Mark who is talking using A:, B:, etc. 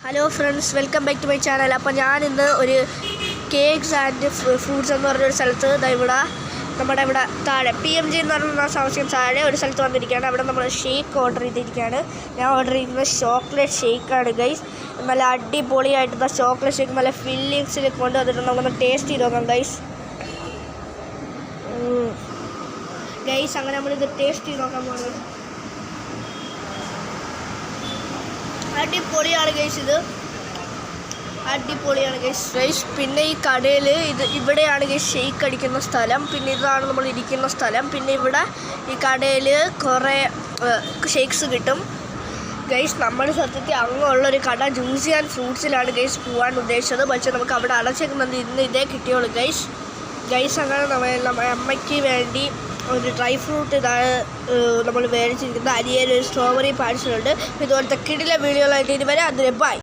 A: Hello friends, welcome back to my channel. അപ്പോൾ ഞാനിന്ന് ഒരു കേക്ക്സ് ആൻഡ് ഫ്രൂട്ട്സ് എന്ന് പറഞ്ഞൊരു സ്ഥലത്ത് നമ്മുടെ ഇവിടെ താഴെ PMG എന്ന് പറഞ്ഞ താമസിക്കും താഴെ ഒരു സ്ഥലത്ത് വന്നിരിക്കുകയാണ്. അവിടെ നമ്മൾ ഷേക്ക് ഓർഡർ ചെയ്തിരിക്കുകയാണ്. ഞാൻ ഓർഡർ ചെയ്യുന്നത് ചോക്ലേറ്റ് ഷേക്കാണ് ഗൈസ്. നല്ല അടിപൊളിയായിട്ടുള്ള ചോക്ലേറ്റ് ഷേക്ക് നല്ല ഫില്ലിങ്സിൽ കൊണ്ടുവന്നിട്ട് നമുക്കൊന്ന് ടേസ്റ്റ് ചെയ്ത് നോക്കാം ഗൈസ്. അങ്ങനെ നമ്മളിത് ടേസ്റ്റ് ചെയ്ത് നോക്കാൻ പോകുന്നത് അടിപൊളിയാണ് ഗൈസ്. ഇത് അടിപൊളിയാണ് ഗൈസ്. പിന്നെ ഈ കടയിൽ ഇവിടെയാണ് ഗൈസ് ഷെയ്ക്ക് അടിക്കുന്ന സ്ഥലം. പിന്നെ ഇതാണ് നമ്മൾ ഇരിക്കുന്ന സ്ഥലം. പിന്നെ ഇവിടെ ഈ കടയിൽ കുറേ ഷെയ്ക്സ് കിട്ടും ഗൈസ്. നമ്മൾ സത്യത്തിൽ അങ്ങുള്ളൊരു കട ജ്യൂസി ആൻഡ് ഫ്രൂട്ട്സിലാണ് ഗൈസ് പോകാൻ ഉദ്ദേശിച്ചത്. പക്ഷേ നമുക്ക് അവിടെ അടച്ചേക്കുന്നത് ഇന്ന് ഇതേ കിട്ടിയുള്ളൂ ഗൈസ്. അങ്ങനെ നമ്മുടെ അമ്മയ്ക്ക് വേണ്ടി ഒരു ഡ്രൈ ഫ്രൂട്ട് ഇതാണ് നമ്മൾ മേടിച്ചിരിക്കുന്നത്. അരിയൽ ഒരു സ്ട്രോബെറി പാഴ്സലുണ്ട്. ഇതുപോലത്തെ കിടില വീഡിയോകളായിട്ട് ഇതുവരെ അതിന് ബൈ.